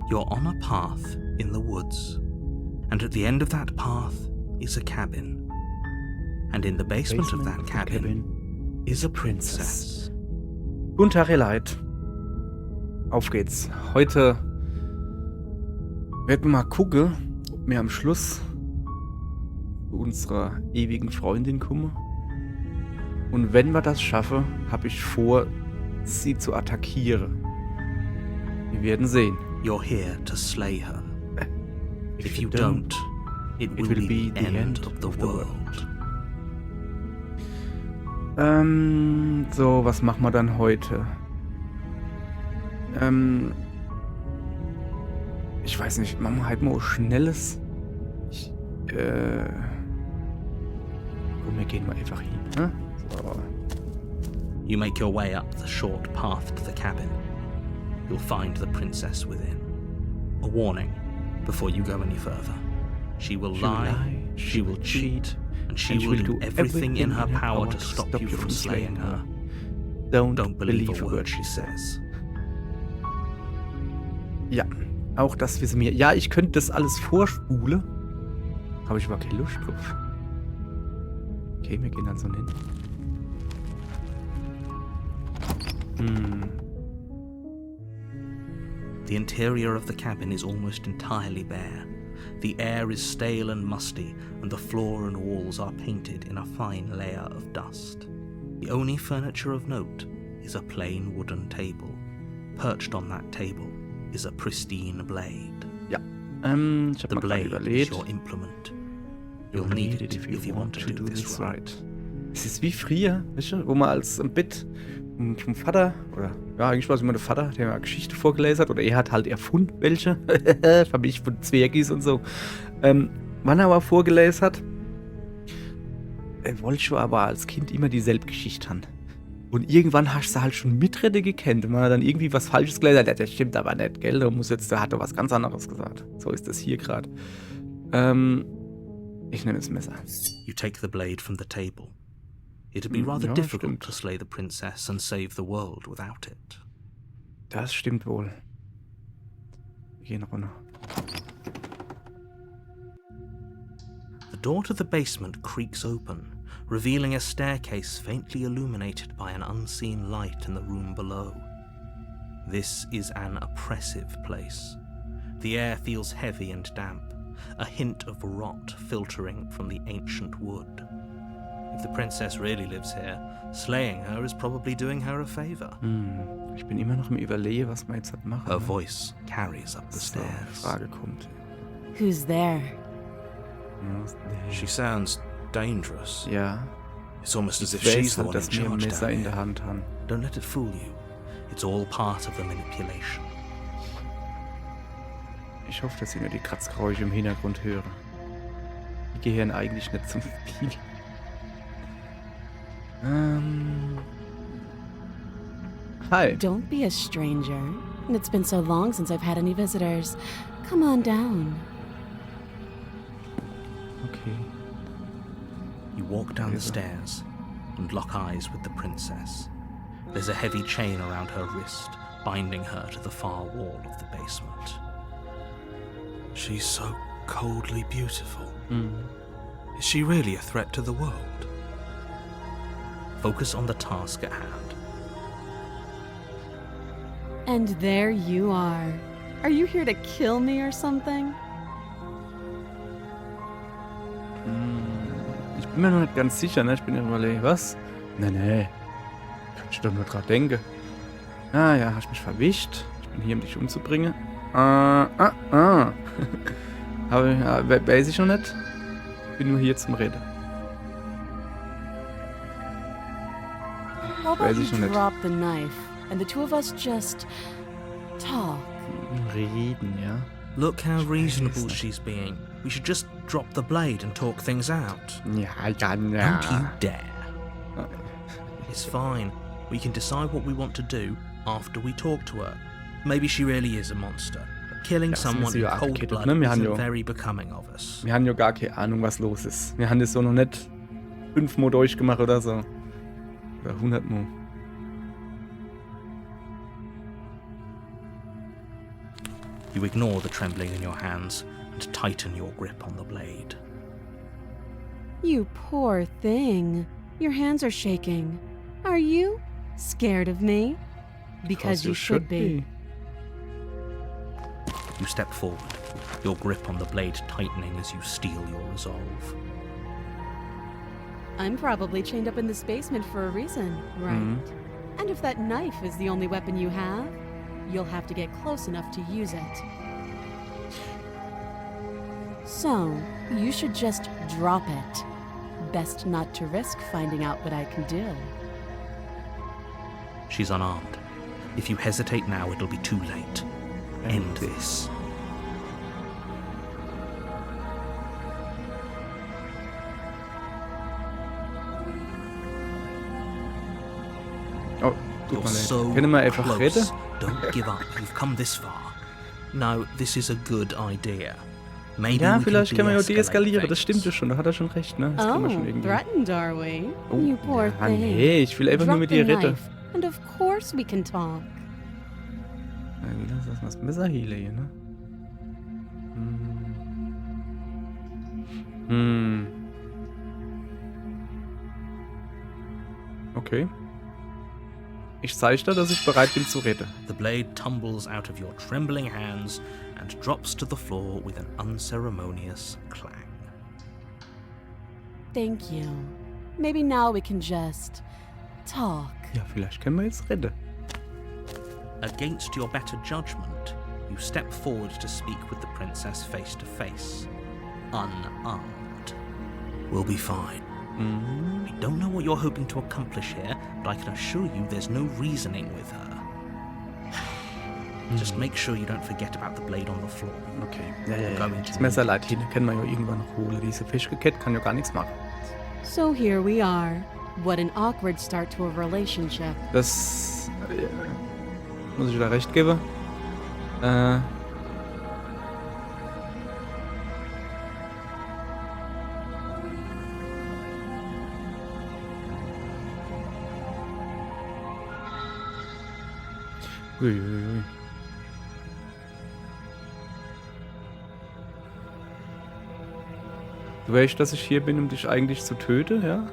You're on a path in the woods, and at the end of that path is a cabin. And in the basement of that cabin is a princess. Guten Tag, ihr Leid. Auf geht's. Heute werden wir mal gucken, ob wir am Schluss zu unserer ewigen Freundin kommen. Und wenn wir das schaffen, habe ich vor, sie zu attackieren. Wir werden sehen. You're here to slay her. If you don't, it will be the end of the world. So, was machen wir dann heute? Ich weiß nicht, machen wir halt mal was Schnelles. Komm, wir gehen mal einfach hin, ne? So. You make your way up the short path to the cabin. You'll find the princess within. A warning before you go any further. She will lie, she will cheat, and she will do everything in her power to stop you from slaying her. Don't believe a word she says. Ja, auch das wissen wir. Ja, ich könnte das alles vorspulen. Habe ich aber keine Lust drauf. Okay, wir gehen dann so hin. The interior of the cabin is almost entirely bare. The air is stale and musty, and the floor and walls are painted in a fine layer of dust. The only furniture of note is a plain wooden table. Perched on that table is a pristine blade. Ja, ich habe The mal gerade blade is überlegt. your implement. You'll need it if you want to do this right. Es ist wie früher, weißt du, wo man als im Bett vom Vater, oder ja, eigentlich war es immer der Vater, der eine Geschichte vorgelesen hat, oder er hat halt erfunden, welche, Familie von Zwergis und so, wann er aber vorgelesen hat, wollte ich aber als Kind immer dieselbe Geschichte haben. Und irgendwann hast du halt schon Mitrede gekannt, und man hat dann irgendwie was Falsches gelesen hat, das stimmt aber nicht, gell, der hat doch was ganz anderes gesagt. So ist das hier gerade. Ich nehme das Messer. You take the blade from the table. It'd be rather Ja, difficult stimmt. to slay the princess and save the world without it. Das stimmt wohl. Wir gehen runter. The door to the basement creaks open, revealing a staircase faintly illuminated by an unseen light in the room below. This is an oppressive place. The air feels heavy and damp, a hint of rot filtering from the ancient wood. If the princess really lives here, slaying her is probably doing her a favor. Ich bin immer noch im Überlegen, was wir jetzt machen. Her voice carries up the Bis zur stairs. Frage kommt. Who's there? She sounds dangerous. Ja, It's almost as if ich she's weiß the halt, one in dass wir ein charge Messer down in der here. Hand haben. Don't let it fool you. It's all part of the manipulation. Ich hoffe, dass ich nur die Kratzgeräusche im Hintergrund höre. Die gehören eigentlich nicht zum Spiel. Hi. Don't be a stranger. It's been so long since I've had any visitors. Come on down. Okay. You walk down the Yes, sir. stairs and lock eyes with the princess. There's a heavy chain around her wrist, binding her to the far wall of the basement. She's so coldly beautiful. Is she really a threat to the world? Focus on the task at hand. And there you are. Are you here to kill me or something? Ich bin mir noch nicht ganz sicher, ne? Ich bin ja überlegt, was? Nee. Kann ich doch nur dran denken. Ah ja, hast mich verwischt. Ich bin hier, um dich umzubringen. Aber ja, weiß ich noch nicht. Bin nur hier zum Reden. How about Weiß you ich noch nicht. drop the knife and the two of us just talk? Reden, ja. Look how weiß reasonable nicht. she's being. We should just drop the blade and talk things out. Ja. Don't you dare. It's fine. We can decide what we want to do after we talk to her. Maybe she really is a monster. But killing Ja, someone sie in ja cold abgekettet, blood ne? Wir haben isn't ja- very becoming of us. Wir haben ja gar keine Ahnung, was los ist. Wir haben das so noch nicht 5-mal durchgemacht oder so. Oder 100-mal. You ignore the trembling in your hands and tighten your grip on the blade. You poor thing. Your hands are shaking. Are you scared of me? Because you should be. You step forward, your grip on the blade tightening as you steel your resolve. I'm probably chained up in this basement for a reason, right? And if that knife is the only weapon you have, you'll have to get close enough to use it. So, you should just drop it. Best not to risk finding out what I can do. She's unarmed. If you hesitate now, it'll be too late. End this. Oh, tut You're mir leid. so Können wir einfach close. reden? Don't give up. You've come this far. No, this is a good idea. Maybe Ja, we vielleicht können wir ja de-escalate deeskalieren, das things. stimmt ja schon, da hat er schon recht, ne? Das kriegen wir schon Oh, irgendwie. threatened are we? Oh, You poor ja, thing. nee, ich will einfach nur Drop mit the dir reden. knife, and of course we can talk. Ja, wie lass das Messer hier, ne? Okay. Ich zeige dir, dass ich bereit bin zu reden. The blade tumbles out of your trembling hands and drops to the floor with an unceremonious clang. Thank you. Maybe now we can just talk. Ja, vielleicht können wir jetzt reden. Against your better judgment, you step forward to speak with the princess face to face, unarmed. We'll be fine. I don't know what you're hoping to accomplish here, but I can assure you there's no reasoning with her. Just make sure you don't forget about the blade on the floor. Okay. Ja. Going Das to Messer leid, hier können wir ja irgendwann noch holen. Diese Fischgekette kann ja gar nichts machen. So here we are. What an awkward start to a relationship. Das muss ich da recht geben. Uiuiui. Du weißt, dass ich hier bin, um dich eigentlich zu töten, ja?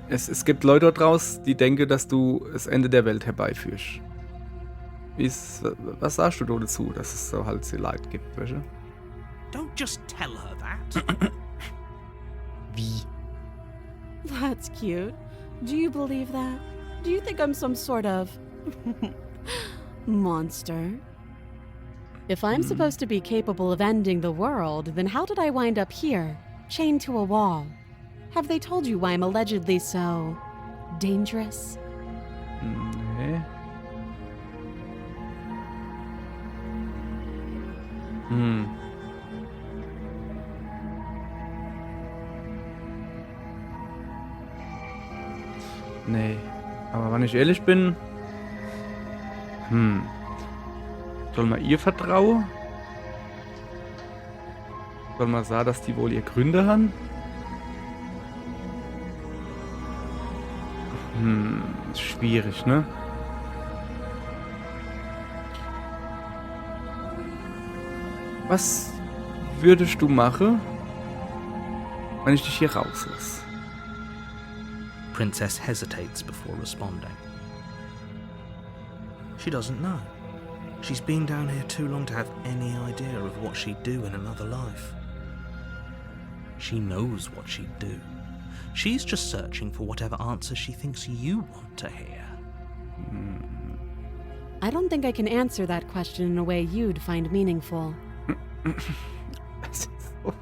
Es gibt Leute dort draußen, die denken, dass du das Ende der Welt herbeiführst. Was sagst du da dazu, dass es so halt so Leid gibt, weißt du? Don't just tell her that. Wie? That's cute. Do you believe that? Do you think I'm some sort of monster? If I'm supposed to be capable of ending the world, then how did I wind up here, chained to a wall? Have they told you why I'm allegedly so dangerous? Nee. Nee. Aber wenn ich ehrlich bin... Soll man ihr vertrauen? Soll man sagen, dass die wohl ihr Gründe haben? Ist schwierig, ne? Was würdest du machen, wenn ich dich hier rauslasse? Princess hesitates before responding. She doesn't know. She's been down here too long to have any idea of what she'd do in another life. She knows what she'd do. She's just searching for whatever answer she thinks you want to hear. I don't think I can answer that question in a way you'd find meaningful. Das ist so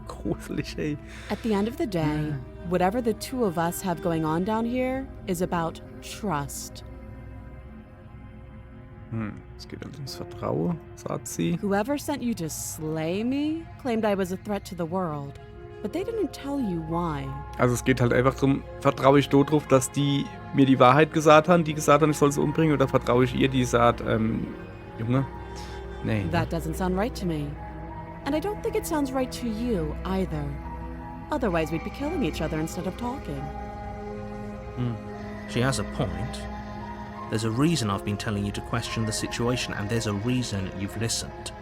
gruselig, ey. At the end of the day, whatever the two of us have going on down here is about trust. Es geht also ums Vertrauen, sagt sie. Whoever sent you to slay me claimed I was a threat to the world, but they didn't tell you why. Also es geht halt einfach darum, vertraue ich darauf, dass die mir die Wahrheit gesagt haben, die gesagt haben, ich soll sie umbringen, oder vertraue ich ihr, die sagt, Junge, nee. That doesn't sound right to me. And I don't think it sounds right to you either. Otherwise we'd be killing each other instead of talking. She has a point. There's a reason I've been telling you to question the situation, and there's a reason you've listened.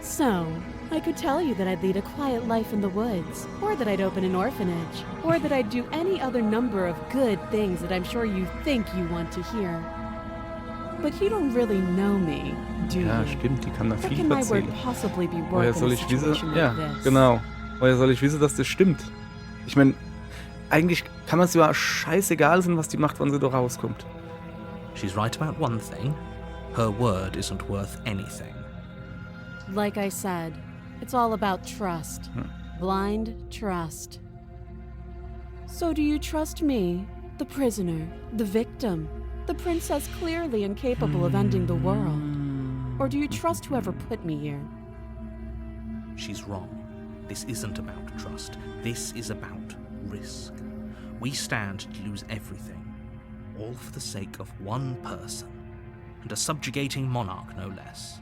So, I could tell you that I'd lead a quiet life in the woods, or that I'd open an orphanage, or that I'd do any other number of good things that I'm sure you think you want to hear. But you don't really know me, do Ja, you? stimmt, die kann da What viel can my word erzählen. possibly be Woher worth in soll a ich wissen? situation Ja, like this? genau. Woher soll ich wissen, dass das stimmt? Ich meine, eigentlich kann man es ja scheißegal sein, was die macht, wann sie da rauskommt. She's right about one thing. Her word isn't worth anything. Like I said, it's all about trust. Blind trust. So do you trust me, the prisoner, the victim, the princess clearly incapable of ending the world? Or do you trust whoever put me here? She's wrong. This isn't about trust. This is about risk. We stand to lose everything, all for the sake of one person, and a subjugating monarch, no less.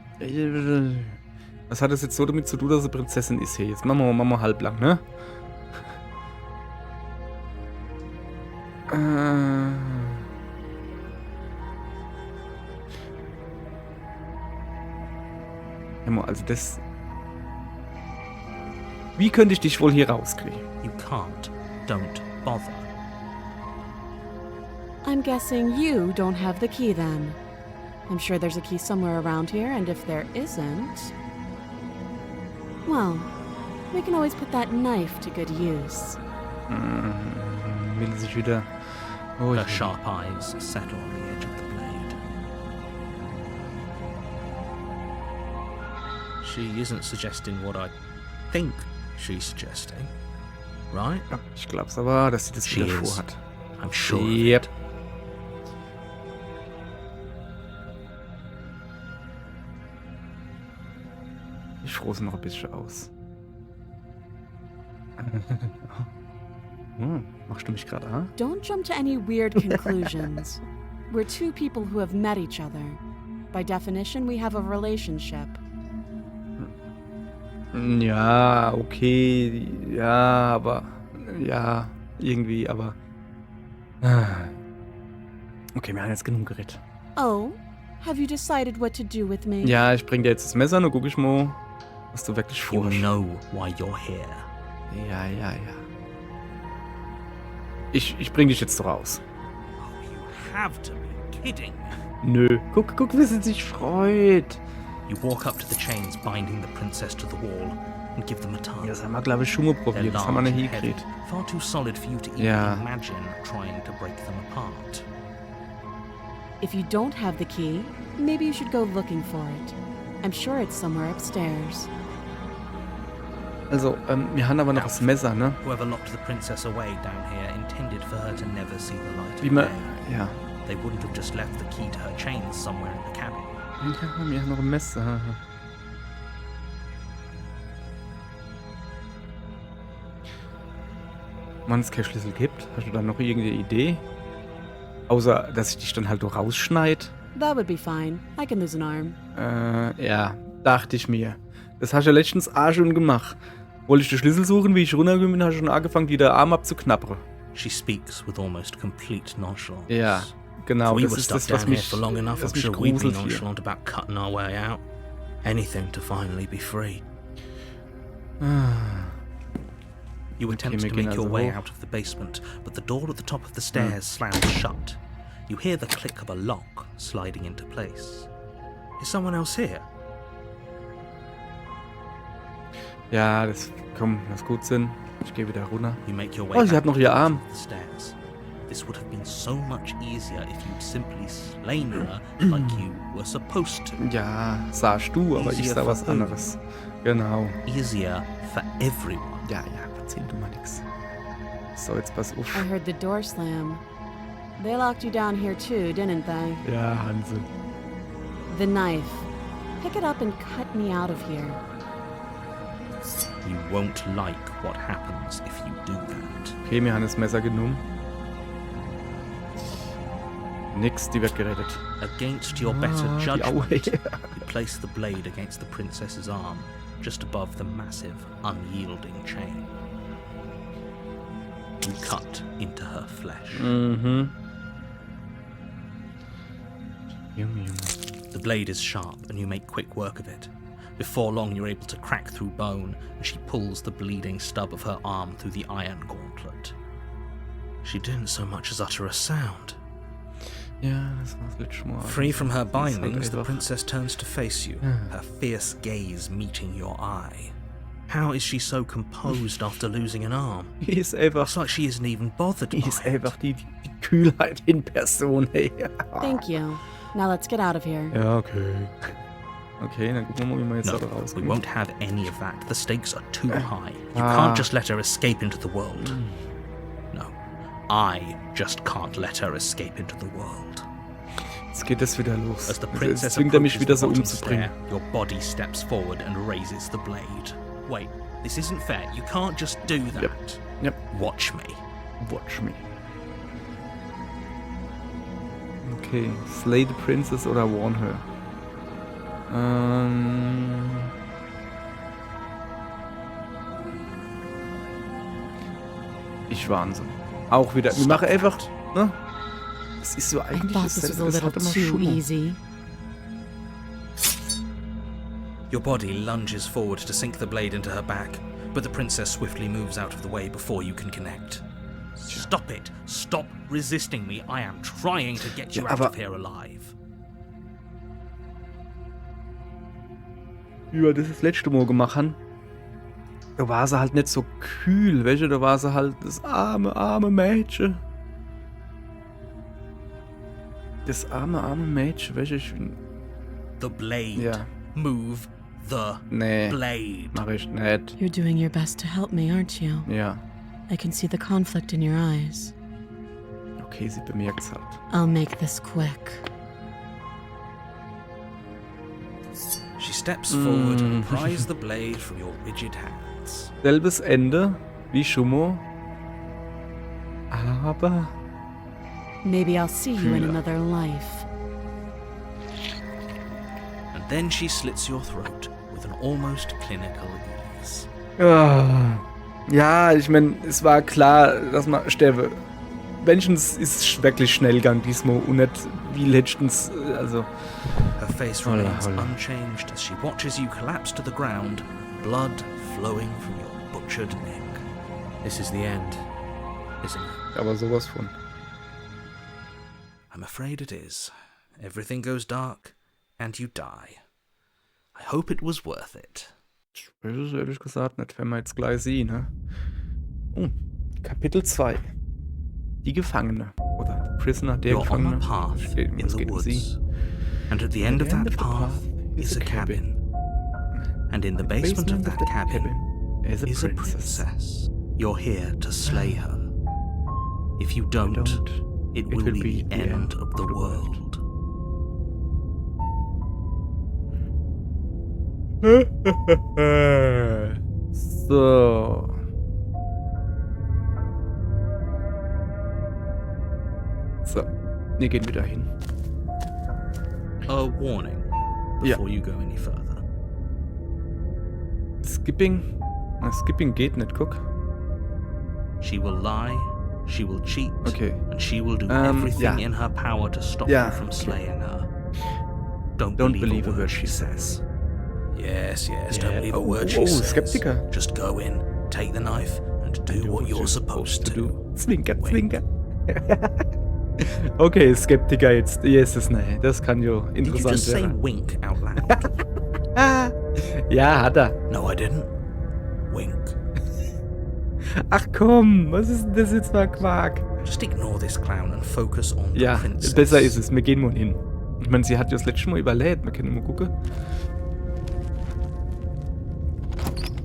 Was hat das jetzt so damit zu tun, dass sie Prinzessin ist hier? Jetzt machen wir halblang, ne? Also das... Wie könnte ich dich wohl hier rauskriegen? You can't. Don't bother. I'm guessing you don't have the key then. I'm sure there's a key somewhere around here, and if there isn't... Well, we can always put that knife to good use. Will sich wieder... Oh, Her sharp eyes settle on the edge of the blade. She isn't suggesting what I think she's suggesting, right? Ja, ich glaub's aber, dass sie das She wieder is. vorhat. I'm sure of Yep. it. Ich frohse noch ein bisschen aus. Machst du mich gerade an? Don't jump to any weird conclusions. We're two people who have met each other. By definition, we have a relationship. Ja, okay. Ja, aber... Ja, irgendwie, aber... Okay, wir haben jetzt genug geredet. Oh, have you decided what to do with me? Ja, ich bring dir jetzt das Messer und dann guck ich mal, was du wirklich You vorhast. know why you're here. Ja. Ich bring dich jetzt raus. Oh, you have to be kidding. Nö. Guck, wie sie sich freut. You walk up to the chains binding the princess to the wall and give them a tug. Ja, das haben wir, glaube ich, schon mal They're probiert. Das haben wir large nicht and heavy, hingekriegt. far too solid for you to even Ja. imagine trying to break them apart. If you don't have the key, maybe you should go looking for it. I'm sure it's somewhere upstairs. Also, wir haben aber noch das Messer, ne? Whoever locked the princess away down here intended for her to never see the light Wie of man... day. Ja. They wouldn't have just left the key to her chains somewhere in the cabin. Ja, wir haben noch ein Messer. Wenn es keinen Schlüssel gibt, hast du dann noch irgendeine Idee? Außer, dass ich dich dann halt rausschneide. That would be fine. I can lose an arm. Ja, dachte ich mir. Das hast du ja letztens auch schon gemacht. Wollte ich den Schlüssel suchen, wie ich runtergekommen bin, hast du schon angefangen, dir den Arm abzuknabbern. She speaks with almost complete nonchalance. Ja, genau. We Das were ist stuck das, down was here mich, for long enough. was I'm mich sure we'd be gruselt hier. nonchalant about cutting our way out. Anything to finally be free. You attempt wir to gehen make your also way hoch. out of the basement, but the door at the top of the stairs slams shut. You hear the click of a lock sliding into place. Is someone else here? Ja, das gut Sinn. Ich gehe wieder runter. You make your way Oh, sie back hat noch to ihr the top Arm. of the stairs. This would have been so much easier if you'd simply slain her like you were supposed to. Ja, sagst du, aber ich Easier sah was for who? anderes. Genau. Easier for everyone. Ja, erzähl du mal nix. So, jetzt pass auf. I heard the door slam. They locked you down here too, didn't they? Ja, Hansel. The knife. Pick it up and cut me out of here. You won't like what happens if you do that. Okay, wir haben das Messer genommen. Nix, die wird gerettet. Against your better Die judgment, Aue. you place the blade against the princess's arm, just above the massive, unyielding chain. You cut into her flesh. Mhm. Junge, Junge. The blade is sharp, and you make quick work of it. Before long, you're able to crack through bone, and she pulls the bleeding stub of her arm through the iron gauntlet. She didn't so much as utter a sound. Ja, das war das letzte Mal. Free from her Das ist halt bindings, the einfach- princess turns to face you, her fierce gaze meeting your eye. How is she so composed after losing an arm? Die ist einfach, It's like she isn't even bothered by die ist it. einfach die Kühlheit in Person, hey. Thank you. Now let's get out of here. Ja, okay. Okay, dann gucken wir mal, wie wir jetzt No, da we rauskommen. won't have any of that. The stakes are too high. You Ah. can't just let her escape into the world. No, I just can't let her escape into the world. Jetzt geht das wieder los. As the Also princess jetzt zwingt er mich approaches wieder the so bottom umzubringen. stair, your body steps forward and raises the blade. Wait, this isn't fair. You can't just do that. Yep. Watch me. Watch me. Okay, slay the princess oder warn her. Ich warne sie. Auch wieder. Wir Stop machen einfach, that. ne? Es ist so I eigentlich thought this was a das little hat immer too Schwung. easy. Your body lunges forward to sink the blade into her back, but the princess swiftly moves out of the way before you can connect. Stop it! Stop resisting me! I am trying to get you Ja, out aber- of here alive. Wie wir das letzte Mal gemacht haben, da war sie halt nicht so kühl, weißt du? Da war sie halt das arme Mädchen. Das arme Mädchen, weißt du? Ich bin... The blade. Ja. Move the Nee, blade. mach ich nicht. You're doing your best to help me, aren't you? Ja. I can see the conflict in your eyes. Okay, sie bemerkt's halt. I'll make this quick. She steps forward and pries the blade from your rigid hands. Selbes Ende wie Schummo. Aber... Maybe I'll see you in Fühler. another life. And then she slits your throat with an almost clinical ease. Ja, ich meine, es war klar, dass man sterbe. Wenigstens ist es wirklich schnell gegangen diesmal und nicht wie letztens, also... Her face Holla, remains holla. unchanged as she watches you collapse to the ground, blood flowing from your butchered neck. This is the end, isn't it? Aber sowas von. I'm afraid it is. Everything goes dark, and you die. I hope it was worth it. Ich weiß es ehrlich gesagt nicht, wenn wir jetzt gleich sehen, ne? Oh, Kapitel 2. Die Gefangene. Oder Prisoner, der You're on a Gefangene. path Steht, in was the geht um woods, sie? and at the end of that path is a cabin. And in the basement of that cabin is is a princess. You're here to slay her. If you don't, it will be the end of the world. So. So, wir gehen wieder hin. A warning before you go any further. Skipping? Na, Skipping geht nicht, guck. She will lie, she will cheat, Okay. and she will do ja. everything in her power to stop Ja, you from okay. slaying her. Don't Don't believe a word she says. Yes, Yeah. don't believe a word Oh, she says. Skeptiker. Just go in, take the knife, and do what you're supposed to do. Zwinker, Wink. zwinker. Okay, Skeptiker jetzt. Jesus, nee, das kann ja Did you interessant just say werden. wink out loud? Ja, hat er. No, I didn't. Wink. Ach komm, was ist denn das jetzt für ein Quark? Just ignore this clown and focus on the Ja, princess. besser ist es. Wir gehen mal hin. Ich meine, sie hat ja das letzte Mal überlebt. Wir können mal gucken.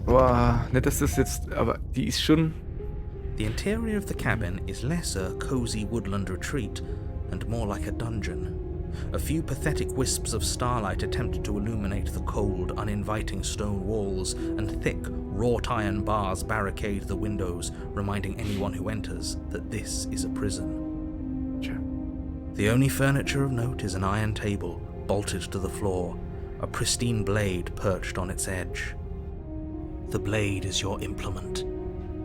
Boah, nicht, dass das jetzt... Aber die ist schon... The interior of the cabin is less a cozy woodland retreat and more like a dungeon. A few pathetic wisps of starlight attempt to illuminate the cold, uninviting stone walls, and thick, wrought iron bars barricade the windows, reminding anyone who enters that this is a prison. Tja. The only furniture of note is an iron table, bolted to the floor, a pristine blade perched on its edge. The blade is your implement.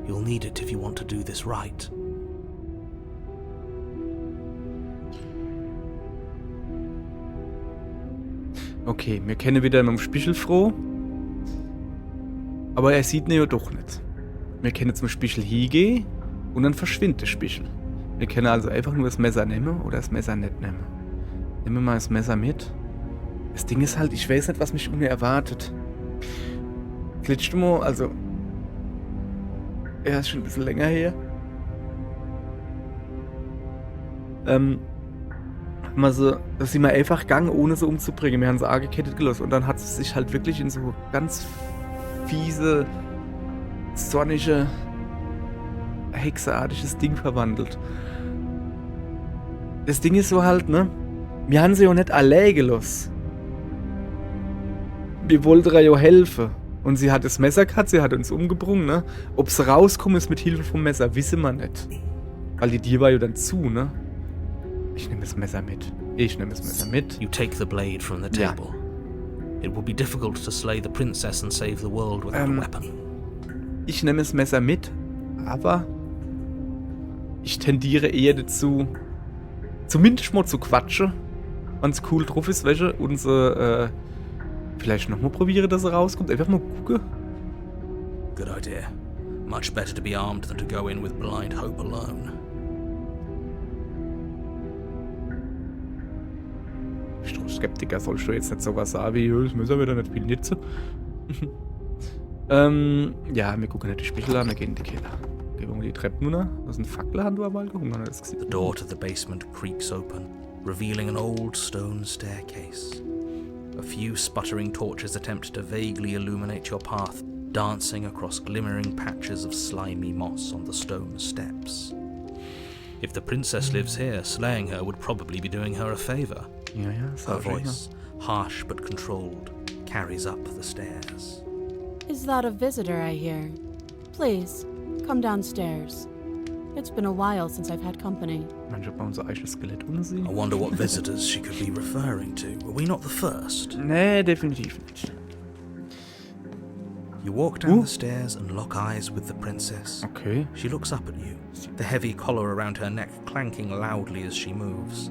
You'll need it if you want to do this right. Okay, wir kennen wieder mit dem Spiegel froh. Aber er sieht ihn ja doch nicht. Wir können zum Spiegel hingehen und dann verschwindet der Spiegel. Wir können also einfach nur das Messer nehmen oder das Messer nicht nehmen. Nehmen wir mal das Messer mit. Das Ding ist halt, ich weiß nicht, was mich unerwartet. Das letzte Mal, also... Ja, ist schon ein bisschen länger her. Da sind wir einfach gegangen, ohne sie umzubringen. Wir haben sie angekettet gelassen. Und dann hat sie sich halt wirklich in so ganz fiese, sonnige, hexeartiges Ding verwandelt. Das Ding ist so halt, ne? Wir haben sie ja nicht allein gelassen. Wir wollten ihr ja helfen. Und sie hat das Messer gehabt, sie hat uns umgebracht, ne? Ob sie rauskommen ist mit Hilfe vom Messer, wissen wir nicht. Weil die Tür war ja dann zu, ne? Ich nehme das Messer mit. You take the blade from the table. It will be difficult to slay the princess and save the world without a weapon. Ich nehme das Messer mit, aber ich tendiere eher dazu, zumindest mal zu quatschen, wenn es cool drauf ist, welche, und sie vielleicht nochmal probieren, dass sie rauskommt. Einfach mal gucken. Good idea. Much better to be armed than to go in with blind hope alone. Skeptiker sollst du jetzt nicht sogar sagen, wie, das müssen wir da nicht viel nützen. Ja, wir gucken nicht die Spiegel an, wir gehen in die Keller. Gehen wir mal die Treppe runter. Da sind Fackeln, haben du aber gehungert, das gesehen. The door to the basement creaks open, revealing an old stone staircase. A few sputtering torches attempt to vaguely illuminate your path, dancing across glimmering patches of slimy moss on the stone steps. If the princess lives here, slaying her would probably be doing her a favor. Ja, Her voice, harsh but controlled, carries up the stairs. Is that a visitor I hear? Please, come downstairs. It's been a while since I've had company. Manche bauen so eigenes Skelett ohne sie. I wonder what visitors she could be referring to. Were we not the first? Nee, definitiv nicht. You walk down the stairs and lock eyes with the princess. Okay. She looks up at you, the heavy collar around her neck clanking loudly as she moves.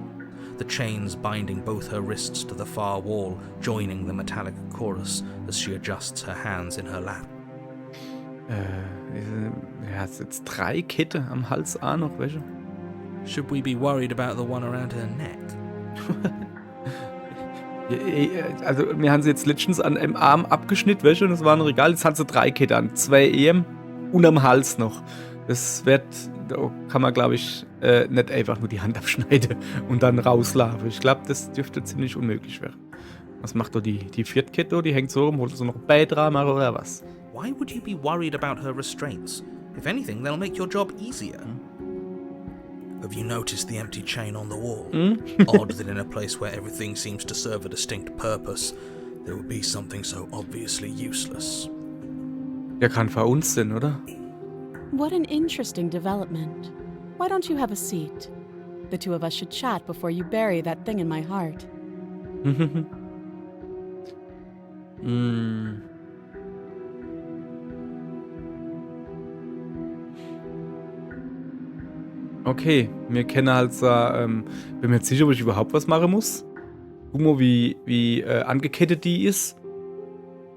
The chains binding both her wrists to the far wall, joining the metallic chorus as she adjusts her hands in her lap. Er hat jetzt 3 Ketten am Hals auch noch, welche? Should we be worried about the one around her neck? Also, wir haben sie jetzt letztens an einem Arm abgeschnitten, welche? Und das war ein Regal. Jetzt hat sie 3 Ketten an. 2 EM und am Hals noch. Das wird, da kann man, glaube ich, nicht einfach nur die Hand abschneiden und dann rauslaufen. Ich glaube, das dürfte ziemlich unmöglich werden. Was macht da die 4. Kette? Die hängt so rum, wollt ihr so noch Beitrag machen oder was? Why would you be worried about her restraints? If anything, they'll make your job easier. Have you noticed the empty chain on the wall? Odd that in a place where everything seems to serve a distinct purpose, there would be something so obviously useless. Der kann für uns sein, oder? What an interesting development. Why don't you have a seat? The two of us should chat before you bury that thing in my heart. Okay, wir kennen halt so, bin mir jetzt sicher, ob ich überhaupt was machen muss. Guck mal, wie angekettet die ist.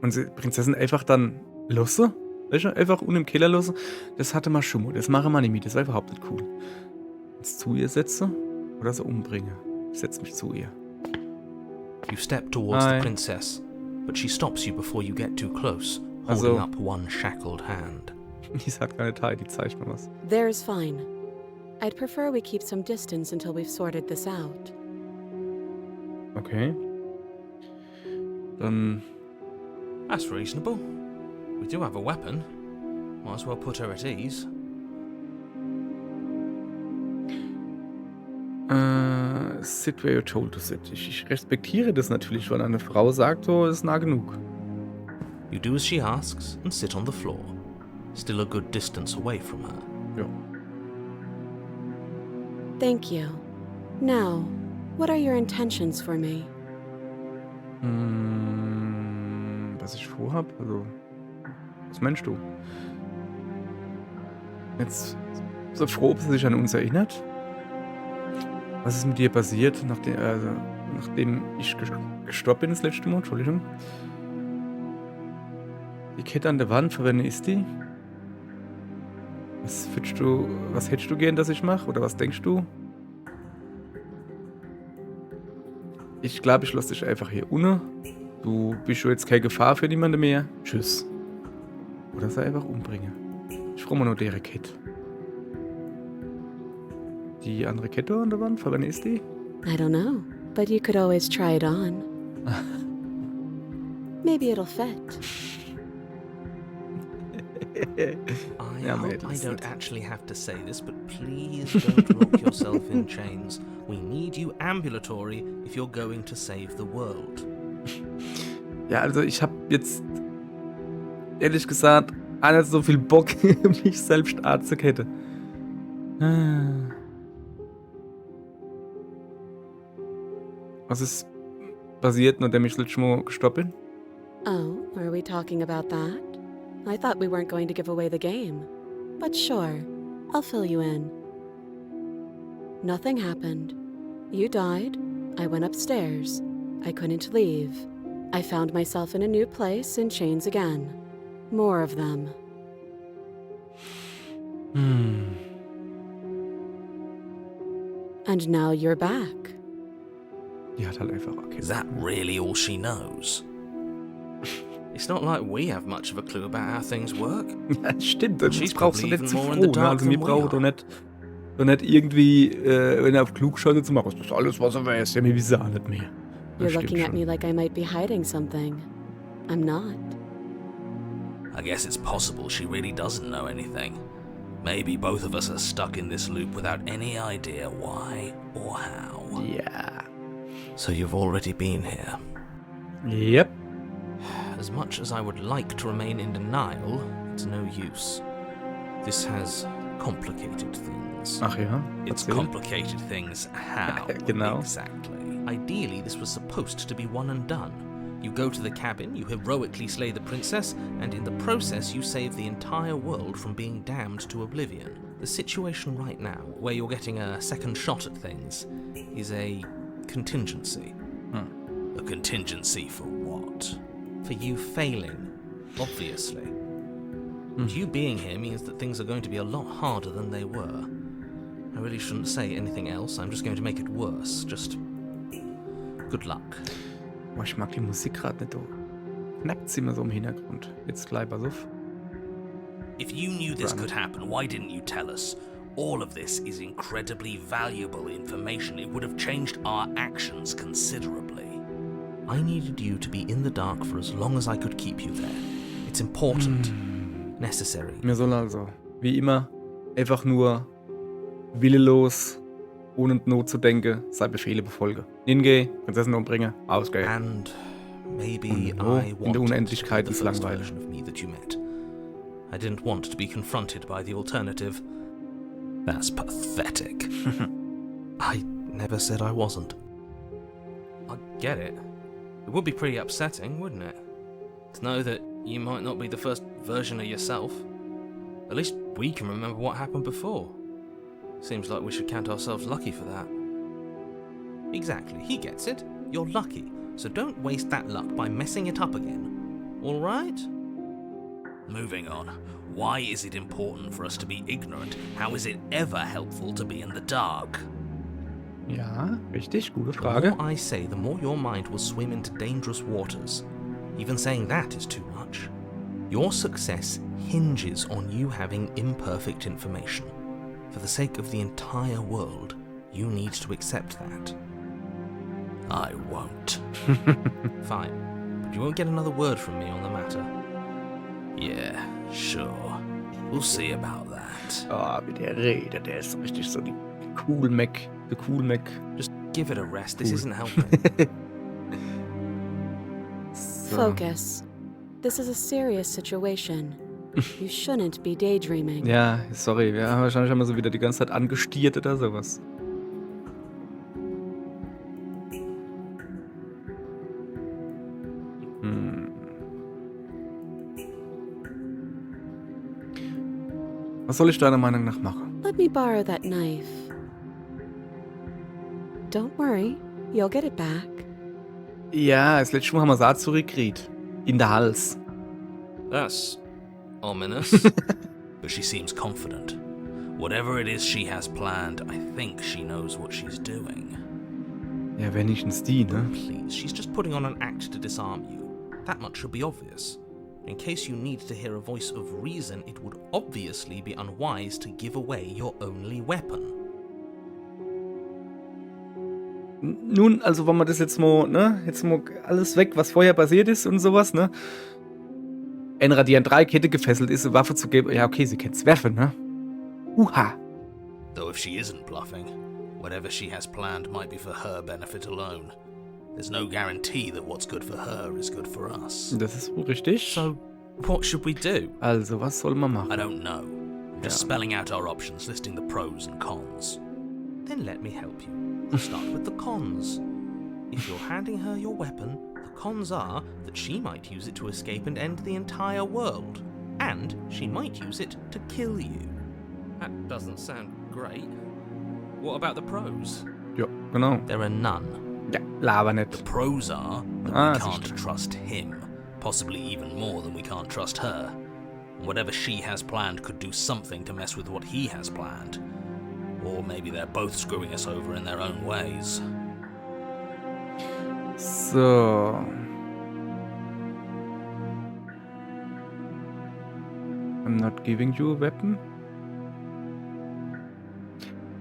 Und die Prinzessin einfach dann lassen. Weißt du, einfach unten im Keller lassen. Das hatte man schon mal. Das machen wir nicht mit. Das war überhaupt nicht cool. Jetzt zu ihr setzen oder so umbringen. Ich setze mich zu ihr. You step towards the princess, but she stops you before you get too close, holding up one shackled hand. Die sagt gar nicht hi, die zeigt mir was. There's fine. I'd prefer we keep some distance until we've sorted this out. Okay. Dann... That's reasonable. We do have a weapon. Might as well put her at ease. Sit where you're told to sit. Ich respektiere das natürlich, weil eine Frau sagt, so ist nah genug. You do as she asks and sit on the floor, still a good distance away from her. Ja. Thank you. Now, what are your intentions for me? Was ich vorhab? Also, was meinst du? Jetzt so froh, ob sie sich an uns erinnert? Was ist mit dir passiert, nachdem, nachdem ich gestorben bin das letzte Mal, Entschuldigung. Die Kette an der Wand, für wen ist die? Was hättest du gern, dass ich mache? Oder was denkst du? Ich glaube, ich lasse dich einfach hier unten. Du bist schon jetzt keine Gefahr für niemanden mehr. Tschüss. Oder sie einfach umbringen. Ich brauche nur deren Kette. Die andere Kette an der Wand, für wen ist die? I don't know, but you could always try it on. Maybe it'll fit. I hope I don't actually have to say this, but please don't lock yourself in chains. We need you ambulatory if you're going to save the world. Ja, also ich habe jetzt ehrlich gesagt auch nicht so viel Bock, mich selbst anzuketten. Was ist passiert, nachdem ich das letzte Mal gestorben bin? Oh, are we talking about that? I thought we weren't going to give away the game. But sure, I'll fill you in. Nothing happened. You died. I went upstairs. I couldn't leave. I found myself in a new place in chains again. More of them. And now you're back. Die hat halt einfach Is that really all she knows? It's not like we have much of a clue about how things work. Ja, stimmt. Das She's brauchst du probably nicht even zu more in froh. the Ne? dark Also mir than we braucht are. doch nicht irgendwie, wenn er auf Klugscheiße zu machen. Das ist alles, was er weiß. Ja, mir wissen auch nicht mehr. You're Das stimmt looking at schon. me like I might be hiding something. I'm not. I guess it's possible she really doesn't know anything. Maybe both of us are stuck in this loop without any idea why or how. Ja. So you've already been here. Yep. As much as I would like to remain in denial, it's no use. This has complicated things. Ach ja. It's Erzähl. complicated things how Genau. exactly. Ideally, this was supposed to be one and done. You go to the cabin, you heroically slay the princess, and in the process you save the entire world from being damned to oblivion. The situation right now, where you're getting a second shot at things, is a contingency. A contingency for what? For you failing, obviously. And you being here means that things are going to be a lot harder than they were. I really shouldn't say anything else, I'm just going to make it worse. Just good luck. Boah, ich mag die Musik gerade nicht. Knackt's immer so im Hintergrund. Jetzt gleich, pass auf. If you knew this could happen, why didn't you tell us? All of this is incredibly valuable information. It would have changed our actions considerably. I needed you to be in the dark for as long as I could keep you there. It's important. Necessary. Mir soll also, wie immer, einfach nur willelos, ohne Not zu denken, seine Befehle befolge. Hingehen, Prinzessin umbringen, ausgehen. And maybe Und so, I in der wanted Unendlichkeit the ist first langweilig. version of me that you met. I didn't want to be confronted by the alternative. That's pathetic. I never said I wasn't. I get it. It would be pretty upsetting, wouldn't it? To know that you might not be the first version of yourself. At least we can remember what happened before. Seems like we should count ourselves lucky for that. Exactly, he gets it. You're lucky, so don't waste that luck by messing it up again. Alright? Moving on. Why is it important for us to be ignorant? How is it ever helpful to be in the dark? Ja, richtig, gute The Frage. more I say, the more your mind will swim into dangerous waters. Even saying that is too much. Your success hinges on you having imperfect information. For the sake of the entire world, you need to accept that. I won't. Fine, but you won't get another word from me on the matter. Yeah, sure. We'll see about that. Ah, wie der redet, der ist richtig so die Cool Mac. The Cool Mac. Just give it a rest. This Cool. isn't helping. So. Focus. This is a serious situation. You shouldn't be daydreaming. Ja, sorry, wahrscheinlich haben wir so wieder die ganze Zeit angestiert oder sowas. Was soll ich deiner Meinung nach machen? Let me borrow that knife. Don't worry, You'll get it back. Ja, das letzte Mal haben wir es auch zurückgekriegt. In den Hals. That's ominous. But she seems confident. Whatever it is she has planned, I think she knows what she's doing. Ja, wenigstens die, ne? Please, she's just putting on an act to disarm you. That much should be obvious. In case you need to hear a voice of reason, it would obviously be unwise to give away your only weapon. Nun, also wenn man das jetzt mal alles weg, was vorher passiert ist und sowas, ne? Einer, die an 3 Kette gefesselt ist, eine Waffe zu geben, ja okay, sie kennt's werfen, ne? Uha. Though if she isn't bluffing, whatever she has planned might be for her benefit alone. There's no guarantee that what's good for her is good for us. Das ist wohl richtig. So, what should we do? Also, was soll man machen? I don't know. I'm just spelling out our options, listing the pros and cons. Then let me help you. We'll start with the cons. If you're handing her your weapon, the cons are that she might use it to escape and end the entire world. And she might use it to kill you. That doesn't sound great. What about the pros? Ja, genau. There are none. Ja, laber The nicht. pros are that we can't trust him, possibly even more than we can't trust her. And whatever she has planned could do something to mess with what he has planned. Or maybe they're both screwing us over in their own ways. So. I'm not giving you a weapon.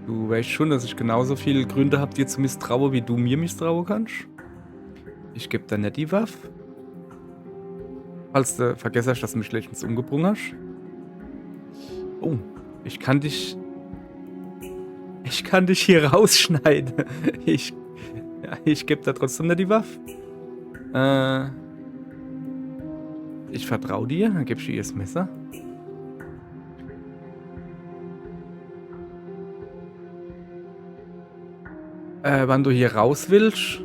Du weißt schon, dass ich genauso viele Gründe habe, dir zu misstrauen, wie du mir misstrauen kannst. Ich gebe dir nicht die Waffe. Falls du vergessen hast, dass du mich letztens umgebracht hast. Oh, ich kann dich hier rausschneiden. Ich gebe dir trotzdem nicht die Waffe. Ich vertraue dir, dann gebe ich ihr das Messer. Wenn du hier raus willst,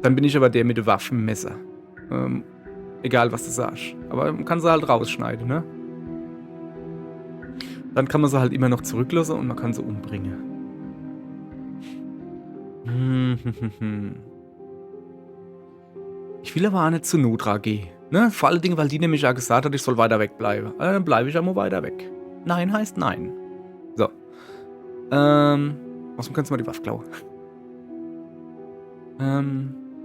dann bin ich aber der mit dem Waffenmesser. Egal, was du sagst. Aber man kann sie halt rausschneiden, ne? Dann kann man sie halt immer noch zurücklassen und man kann sie umbringen. Ich will aber auch nicht zu Nutra gehen. Ne? Vor allen Dingen, weil die nämlich auch gesagt hat, ich soll weiter wegbleiben. Also dann bleibe ich einmal weiter weg. Nein heißt nein. So. Außerdem kannst du mal die Waffe klauen.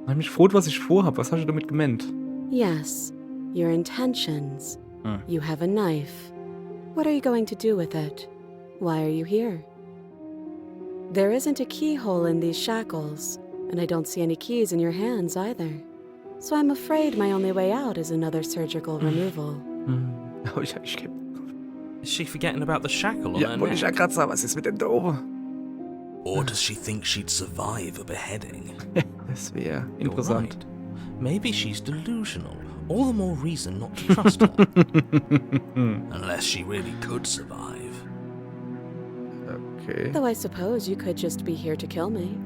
Ich mich gefreut, was ich vorhab. Was hast du damit gemeint? Yes, your intentions. You have a knife. What are you going to do with it? Why are you here? There isn't a keyhole in these shackles, and I don't see any keys in your hands either. So I'm afraid my only way out is another surgical removal. Oh, ich geb. Is she forgetting about the shackle on Ja, her wollte ich ja neck? gerade sagen, was ist mit dem da oben? Or does she think she'd survive a beheading? Das wäre You're interessant. right. Maybe she's delusional. All the more reason not to trust her. Unless she really could survive. Okay. Though I suppose you could just be here to kill me.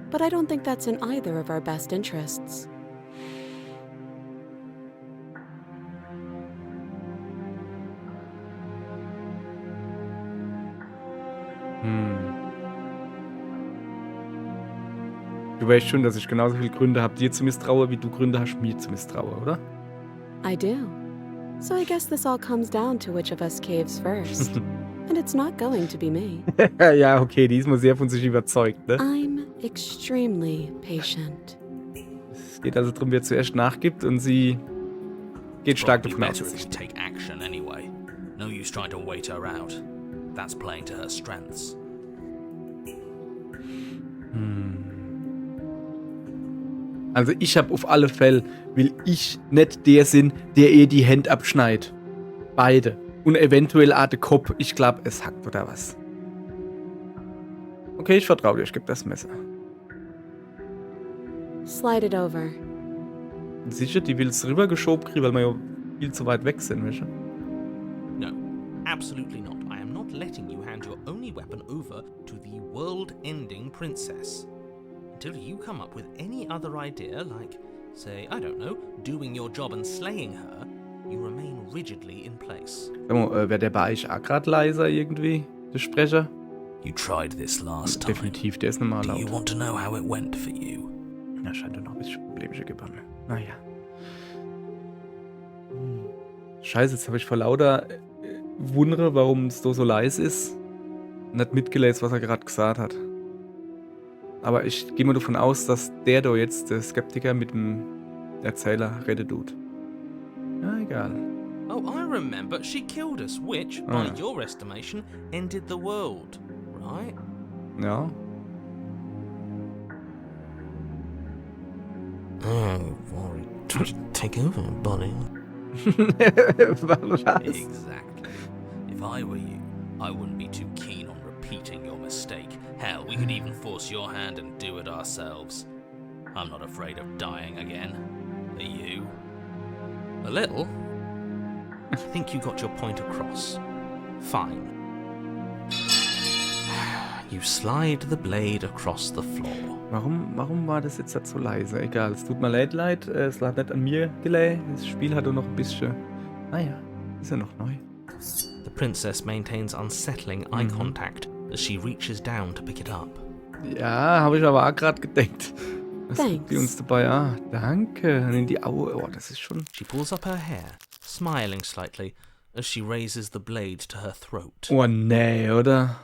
But I don't think that's in either of our best interests. Du weißt schon, dass ich genauso viele Gründe habe, dir zu misstrauen, wie du Gründe hast, mir zu misstrauen, oder? I do. So I guess this all comes down to which of us caves first. And it's not going to be me. Ja, okay, die ist mal sehr von sich überzeugt, ne? I'm extremely patient. Es geht also darum, wer zuerst nachgibt und sie geht stark Probably davon aus. better if you take action anyway. No use trying to wait her out. That's playing to her strengths. Also ich habe auf alle Fälle, will ich nicht der sein, der ihr die Hände abschneidet. Beide. Und eventuell auch der Kopf. Ich glaube, es hackt oder was. Okay, ich vertraue dir, ich gebe das Messer. Slide it over. Sicher, die will es rübergeschoben kriegen, weil wir ja viel zu weit weg sind, weißt du? No, absolutely not. I am not letting you hand your only weapon over to the world-ending princess. Until you come up with any other idea, like, say, I don't know, doing your job and slaying her, you remain rigidly in place. Sag mal, wäre der bei euch auch gerade leiser irgendwie, der Sprecher? You tried this last time. Definitiv, der ist normal Do you laut. want to know how it went for you? Ja, scheint doch noch ein bisschen Problemchen gegeben. Naja. Scheiße, jetzt habe ich vor lauter Wundere, warum es so leise ist, nicht mitgelesen, was er gerade gesagt hat. Aber ich gehe mal davon aus, dass der da jetzt, der Skeptiker, mit dem Erzähler redet tut. Ja, egal. Oh, I remember. She killed us, which, by your estimation, ended the world, right? Ja. Oh, well, take over, buddy. Was? Exactly. If I were you, I wouldn't be too keen on repeating your mistake. Hell, we could even force your hand and do it ourselves. I'm not afraid of dying again. Are you? A little? I think you got your point across. Fine. You slide the blade across the floor. Warum war das jetzt halt so leise? Egal, es tut mir leid, es lag nicht an mir gelegen. Das Spiel hatte noch ein bisschen... Naja, ist ja noch neu. The princess maintains unsettling eye contact as she reaches down to pick it up. Ja, habe ich aber auch gerade gedacht. Was Thanks. guckt die uns dabei an? Danke. Und in die Augen. Oh, das ist schon... She pulls up her hair, smiling slightly as she raises the blade to her throat. Oh nee, oder?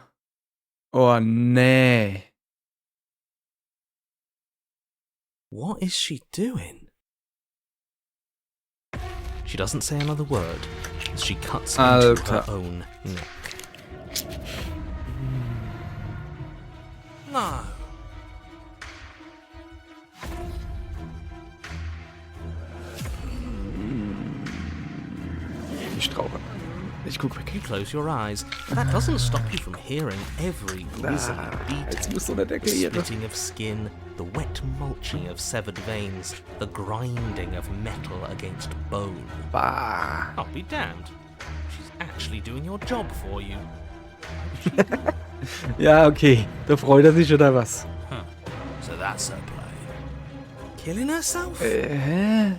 Oh nee. What is she doing? She doesn't say another word as she cuts into Alter. her own neck. No. Ich traue. Ich guck weg. You close your eyes. That doesn't stop you from hearing every grisly Jetzt detail. musst du nicht The erklären. splitting of skin, the wet mulching of severed veins, the grinding of metal against bone. Bah. I'll be damned. She's actually doing your job for you. Ja, okay. Da freut er sich oder was? So that's her play. Killing herself? Hä?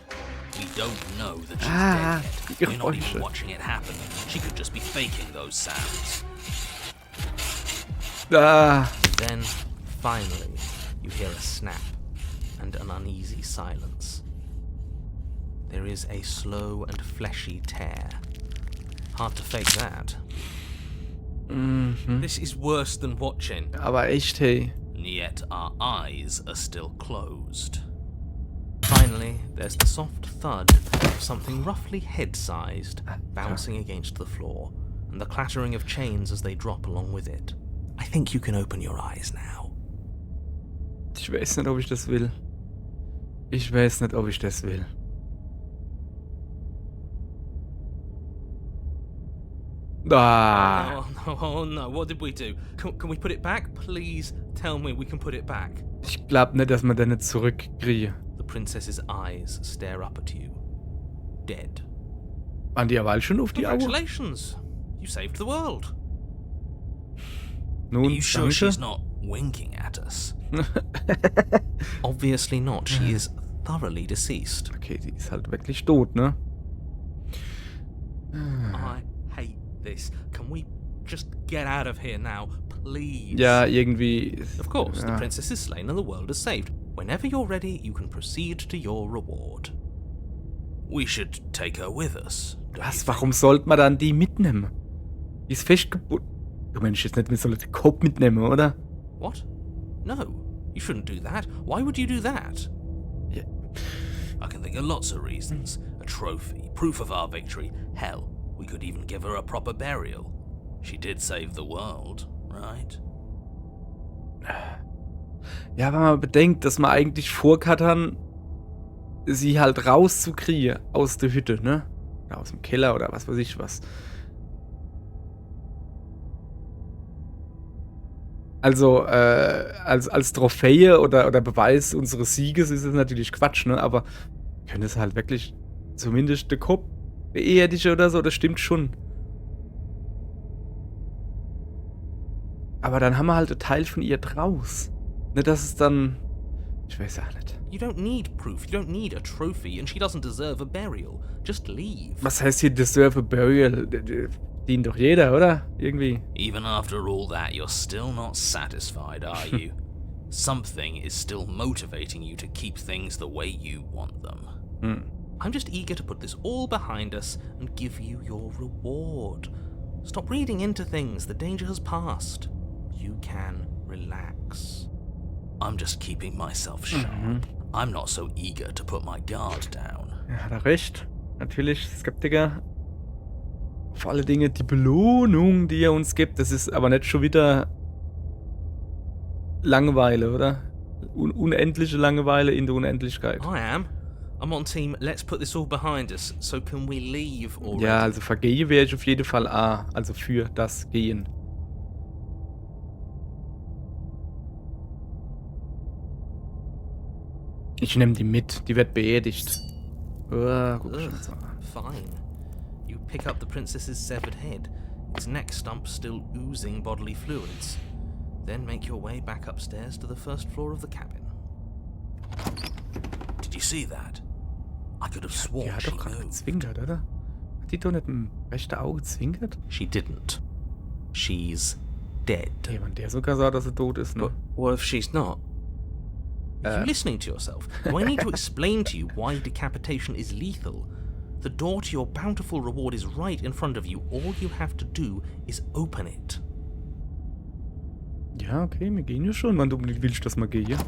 We don't know that she's Ah, dead die yet. We're not Geräusche. even watching it happen. She could just be faking those sounds. Ah. Then, finally, you hear a snap and an uneasy silence. There is a slow and fleshy tear. Hard to fake that. Mhm. This is worse than watching. Aber echt, hey. And yet our eyes are still closed. Finally, there's the soft thud of something roughly head-sized bouncing against the floor, and the clattering of chains as they drop along with it. I think you can open your eyes now. Ich weiß nicht, ob ich das will. Ich weiß nicht, ob ich das will. Ah. Oh no, what did we do? Can we put it back? Please tell me we can put it back. Ich glaub nicht, dass man den nicht zurückkriege. The princess's eyes stare up at you. Dead. Waren die aber schon auf die Augen? Congratulations! You saved the world. Nun, Are you sure danke. she's not winking at us? Obviously not. She is thoroughly deceased. Okay, die ist halt wirklich tot, ne? I hate this. Can we just get out of here now, please? Ja, irgendwie... Of course, the Ja. princess is slain and the world is saved. Whenever you're ready, you can proceed to your reward. We should take her with us. don't Was? you Warum sollte man dann die mitnehmen? Die ist festgebunden. Du meinst jetzt nicht, wir sollen den Kopf mitnehmen, oder? think? What? No, you shouldn't do that. Why would you do that? Ja. I can think of lots of reasons. A trophy, proof of our victory. Hell, we could even give her a proper burial. She did save the world, right? Ja, wenn man bedenkt, dass man eigentlich vorgehabt haben, sie halt rauszukriegen aus der Hütte, ne? Oder aus dem Keller oder was weiß ich was. Also, als Trophäe oder Beweis unseres Sieges ist es natürlich Quatsch, ne? Aber können es halt wirklich zumindest den Kopf beerdigen oder so, das stimmt schon. Aber dann haben wir halt einen Teil von ihr draus. Nicht, dass es dann... Ich weiß auch nicht. You don't need proof, you don't need a trophy, and she doesn't deserve a burial. Just leave. Was heißt hier Deserve a Burial? Dient doch jeder, oder? Irgendwie. Even after all that, you're still not satisfied, are you? Something is still motivating you to keep things the way you want them. I'm just eager to put this all behind us and give you your reward. Stop reading into things. The danger has passed. You can relax. I'm just keeping myself sharp. I'm not so eager to put my guard down. Ja, hat er recht. Natürlich, Skeptiker. Vor alle Dinge, die Belohnung, die er uns gibt, das ist aber nicht schon wieder Langeweile, oder? Unendliche Langeweile in der Unendlichkeit. I am. I'm on team, let's put this all behind us, so can we leave already? Ja, also vergehe wäre ich auf jeden Fall A, also für das Gehen. Ich nehme die mit, die wird beerdigt. Guck schon so. Fine. You pick up the princess's severed head, its neck stump still oozing bodily fluids. Then make your way back upstairs to the first floor of the cabin. Did you see that? I could have sworn Die hat she doch gerade moved. gezwinkert, oder? Hat die doch nicht im rechten Auge gezwinkert? She didn't. She's dead. Ja, wenn der sogar sah, dass er tot ist, ne? But what if she's not? Are you listening to yourself? Do I need to explain to you why decapitation is lethal? The door to your bountiful reward is right in front of you. All you have to do is open it. Ja, okay, wir gehen ja schon, wenn du nicht willst, dass wir gehen.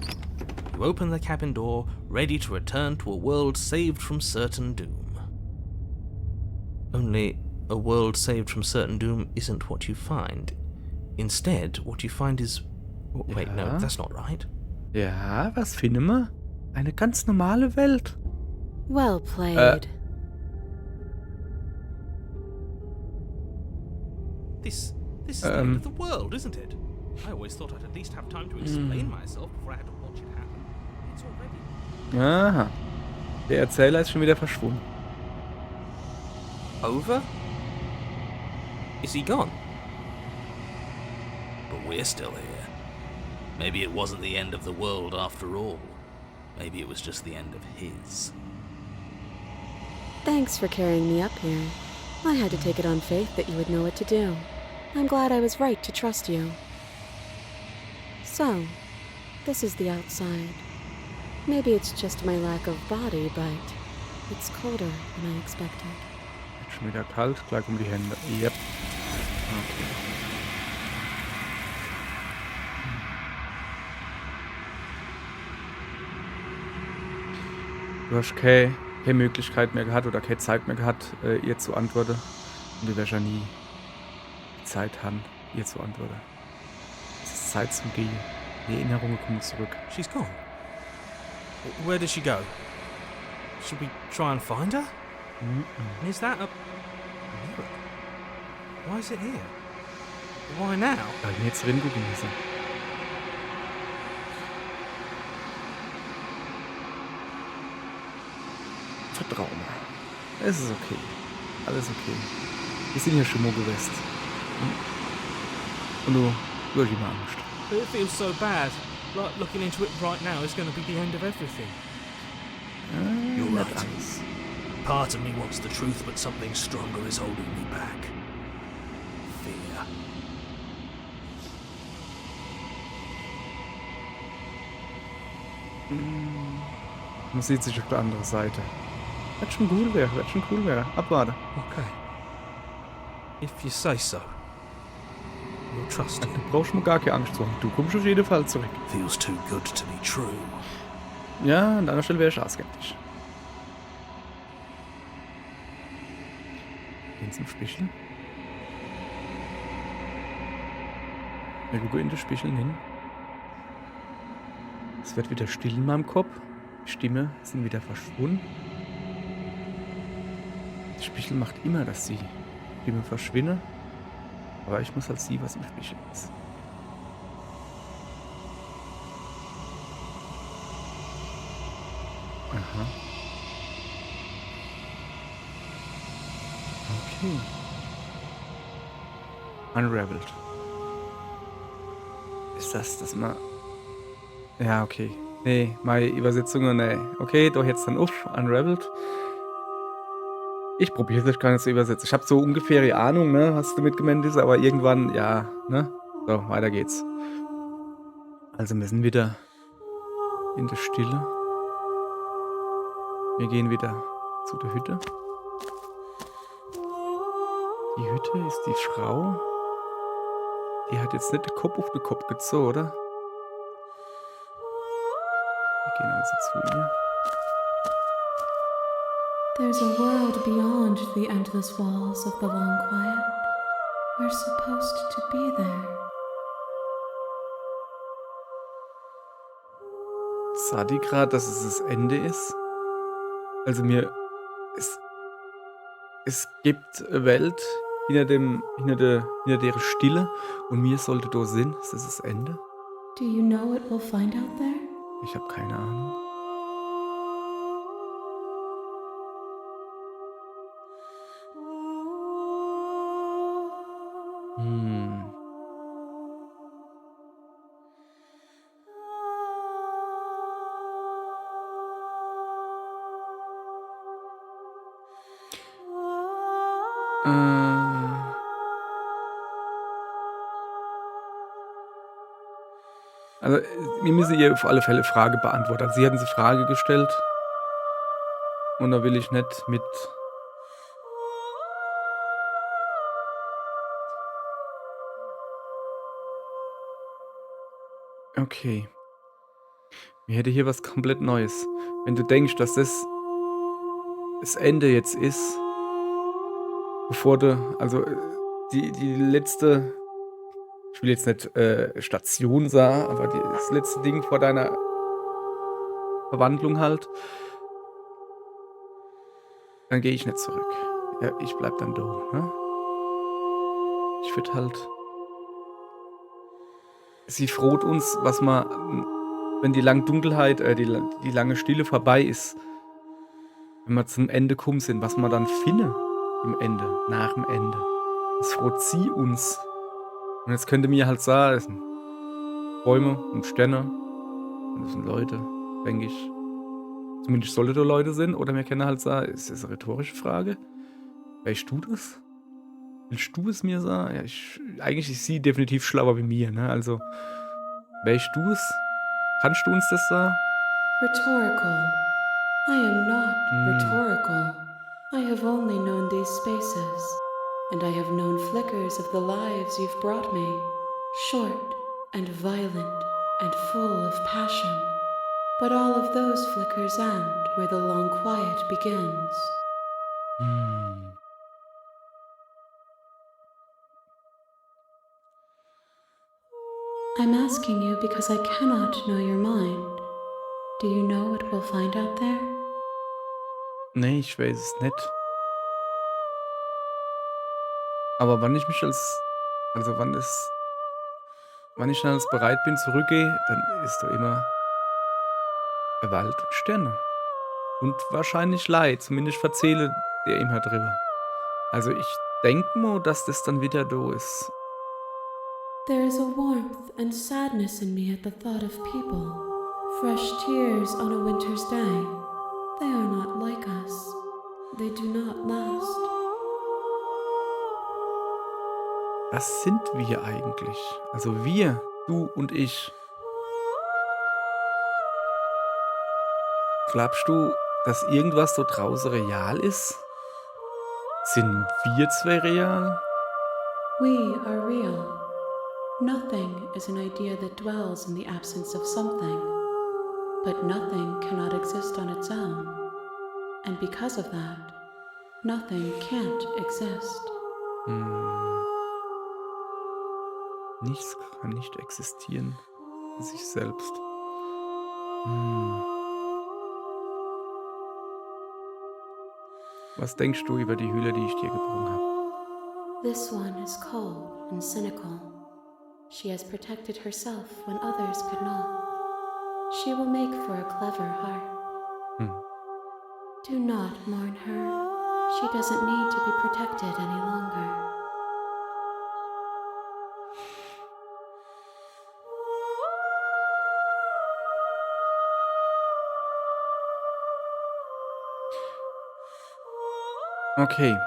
You open the cabin door, ready to return to a world saved from certain doom. Only a world saved from certain doom isn't what you find. Instead, what you find is... Wait, no, Ja. that's not right. Ja, was finden wir? Eine ganz normale Welt. Well played. This is the end of the world, isn't it? I always thought I'd at least have time to explain myself before I had to watch it happen. It's already... Aha. Der Erzähler ist schon wieder verschwunden. Over? Is he gone? But we're still here. Maybe it wasn't the end of the world after all. Maybe it was just the end of his. Thanks for carrying me up here. I had to take it on faith that you would know what to do. I'm glad I was right to trust you. So, this is the outside. Maybe it's just my lack of body, but it's colder than I expected. Wird schon wieder kalt, gleich um die Hände. Yep. Okay. Du hast keine Möglichkeit mehr gehabt oder keine Zeit mehr gehabt, ihr zu antworten. Und du wirst ja nie Zeit haben, ihr zu antworten. Es ist Zeit zum Gehen. Die Erinnerungen kommen zurück. She's gone. Where did she go? Should we try and find her? And is that a mirror? Why is it here? Why now? Weil wir jetzt drin gucken müssen. Vertrau mir. Es ist okay. Alles okay. Wir sind hier schon mal gewesen. Und du hast immer Angst. But it feels so bad. Like looking into it right now is going to be the end of everything. You're Nicht right. Angst. Part of me wants the truth, but something stronger is holding me back. Fear. Man sieht sich auf der anderen Seite. Wird schon cool wäre. Abwarten. Okay. If you say so. We'll trust Du you. brauchst mir gar keine Angst zu haben. Du kommst auf jeden Fall zurück. Feels too good to be true. Ja, an deiner Stelle wäre ich auch skeptisch. Gehen zum Spiegel. Wir gucken in den Spiegel hin. Es wird wieder still in meinem Kopf. Die Stimmen sind wieder verschwunden. Der Spiegel macht immer, dass die Stimme verschwindet. Aber ich muss halt sehen, was im Spiegel ist. Aha. Okay. Unraveled. Ist das mal... Ja, okay. Nee, meine Übersetzungen, nee. Okay, doch jetzt dann auf. Unraveled. Ich probiere es gar nicht zu übersetzen. Ich habe so ungefähre Ahnung, ne, was damit gemeint ist, aber irgendwann, ja, ne? So, weiter geht's. Also wir sind wieder in der Stille. Wir gehen wieder zu der Hütte. Die Hütte ist die Frau. Die hat jetzt nicht den Kopf auf den Kopf gezogen, oder? Wir gehen also zu ihr. There's a world beyond the endless walls of the long quiet. We're supposed to be there. Sah die gerade, dass es das Ende ist? Also es gibt eine Welt hinter der Stille und mir sollte da sein. Ist das das Ende? Do you know what we'll find out there? Ich habe keine Ahnung. Hm. Also, wir müssen ihr auf alle Fälle Frage beantworten. Also, sie hat uns eine Frage gestellt und da will ich nicht mit. Okay, mir hätte hier was komplett Neues. Wenn du denkst, dass das Ende jetzt ist, bevor du, also die letzte, ich will jetzt nicht Station sagen, aber das letzte Ding vor deiner Verwandlung halt, dann gehe ich nicht zurück. Ja, ich bleib dann da. Ne? Ich würde halt. Sie froht uns, was man, wenn die lange Dunkelheit, die lange Stille vorbei ist, wenn wir zum Ende kommen sind, was wir dann finden im Ende, nach dem Ende. Das froht sie uns. Und jetzt könnte mir halt sagen, es sind Bäume und Sterne und das sind Leute, denke ich. Zumindest sollte da Leute sind, oder wir können halt sagen, ist das eine rhetorische Frage? Weißt du das? Willst du es mir sagen? Ja, eigentlich ist sie definitiv schlauer wie mir, ne? Also, weißt du es? Kannst du uns das sagen? Rhetorical. I am not rhetorical. I have only known these spaces, and I have known flickers of the lives you've brought me, short and violent and full of passion. But all of those flickers end where the long quiet begins. I'm asking you because I cannot know your mind. Do you know what we'll find out there? Nee, ich weiß es nicht. Aber wann ich mich also wann ich dann als bereit bin zurückgehe, dann ist da immer Wald und Sterne. Und wahrscheinlich Leid, zumindest erzähle der immer drüber. Also ich denke mal, dass das dann wieder da ist. There is a warmth and sadness in me at the thought of people. Fresh tears on a winter's day. They are not like us. They do not last. Was sind wir eigentlich? Also wir, du und ich. Glaubst du, dass irgendwas da draußen real ist? Sind wir zwei real? We are real. Nothing is an idea that dwells in the absence of something. But nothing cannot exist on its own. And because of that, nothing can't exist. Nichts kann nicht existieren in sich selbst. Was denkst du über die Hülle, die ich dir gebrochen habe? This one is cold and cynical. She has protected herself when others could not. She will make for a clever heart. Do not mourn her. She doesn't need to be protected any longer. Okay.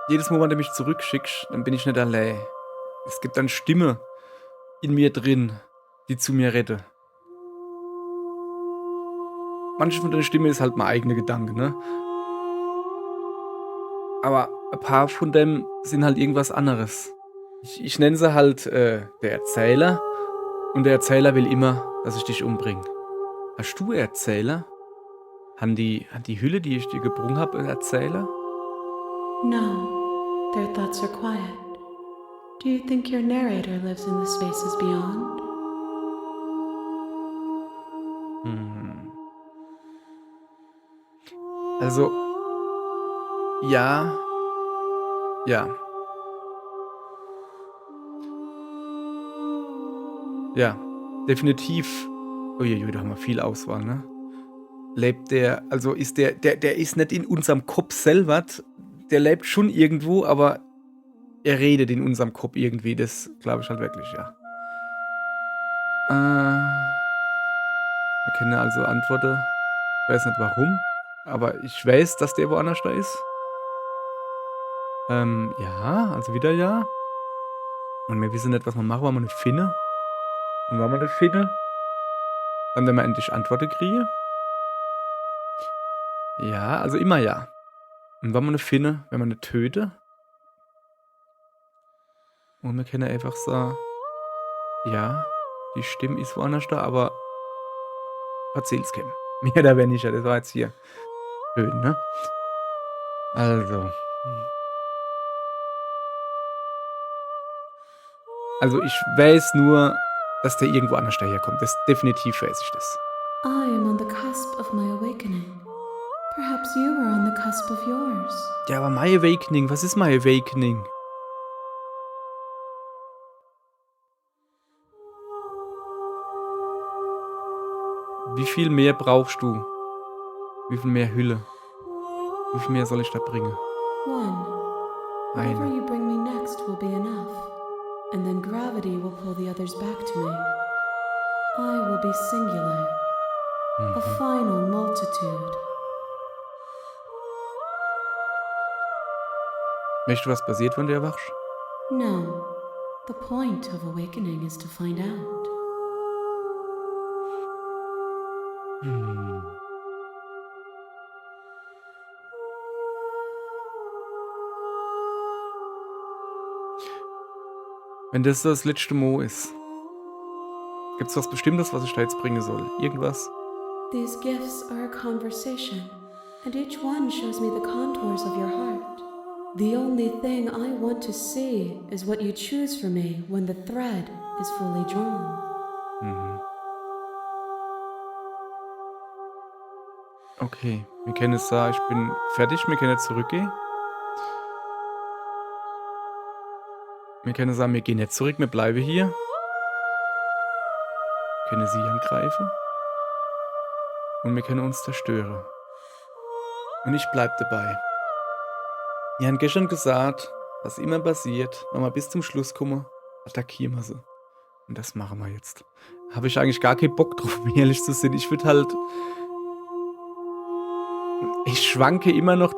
Jedes Mal, wenn du mich zurückschickst, dann bin ich nicht allein. Es gibt eine Stimme in mir drin, die zu mir rettet. Manche von der Stimme ist halt mein eigener Gedanke, ne? Aber ein paar von dem sind halt irgendwas anderes. Ich nenne sie halt der Erzähler. Und der Erzähler will immer, dass ich dich umbringe. Hast du Erzähler? Hat die Hülle, die ich dir gebrungen habe, einen Erzähler? No, their thoughts are quiet. Do you think your narrator lives in the spaces beyond? Also, ja. Ja. Ja, definitiv. Uiuiui, da haben wir viel Auswahl, ne? Lebt der, also ist der ist nicht in unserem Kopf selber, der lebt schon irgendwo, aber er redet in unserem Kopf irgendwie, das glaube ich halt wirklich, ja. Wir kennen also Antworten, ich weiß nicht warum, aber ich weiß, dass der woanders da ist. Ja, also wieder ja. Und wir wissen nicht, was wir machen, wenn wir nicht finden. Und wenn wir nicht finden, dann wenn wir endlich Antworten kriegen. Ja, also immer ja. Und wenn wir nicht finden, wenn wir nicht töten. Und wir können einfach sagen, ja, die Stimme ist woanders da, aber erzähl's keinem. Mehr oder weniger, das war jetzt hier schön, ne? Also ich weiß nur, dass der irgendwo anders daherkommt. Das definitiv weiß ich das. I am on the cusp of my awakening. Perhaps you are on the cusp of yours. Ja, aber My Awakening, was ist My Awakening? Wie viel mehr brauchst du? Wie viel mehr Hülle? Wie viel mehr soll ich da bringen? One. Whatever Eine. you bring me next will be enough. And then gravity will pull the others back to me. I will be singular. A final multitude. Weißt du, was passiert, wenn du erwachst? No. The point of awakening is to find out. Wenn das so das letzte Mo ist, gibt's was Bestimmtes, was ich da jetzt bringen soll? Irgendwas? These gifts are a conversation, and each one shows me the contours of your heart. The only thing I want to see is what you choose for me when the thread is fully drawn. Okay, wir können jetzt sagen, ich bin fertig, wir können jetzt zurückgehen. Wir können sagen, wir gehen nicht zurück, wir bleiben hier. Wir können sie angreifen. Und wir können uns zerstören. Und ich bleib dabei. Wir haben gestern gesagt, was immer passiert, wenn wir bis zum Schluss kommen, attackieren wir sie. Und das machen wir jetzt. Habe ich eigentlich gar keinen Bock drauf, um ehrlich zu sein. Ich würde halt... Ich schwanke immer noch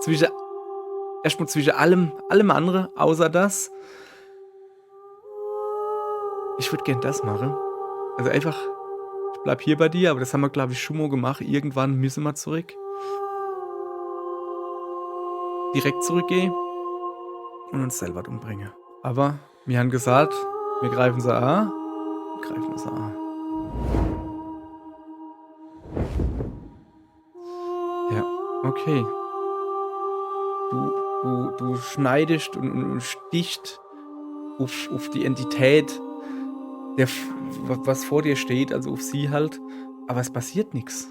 erstmal zwischen allem anderen, außer das. Ich würde gern das machen. Also einfach, ich bleib hier bei dir, aber das haben wir, glaube ich, schon mal gemacht. Irgendwann müssen wir zurück. Direkt zurückgehen und uns selber umbringen. Aber wir haben gesagt, wir greifen sie an. Wir greifen sie an. Ja, okay. Du schneidest und stichst auf die Entität, was vor dir steht, also auf sie halt. Aber es passiert nichts.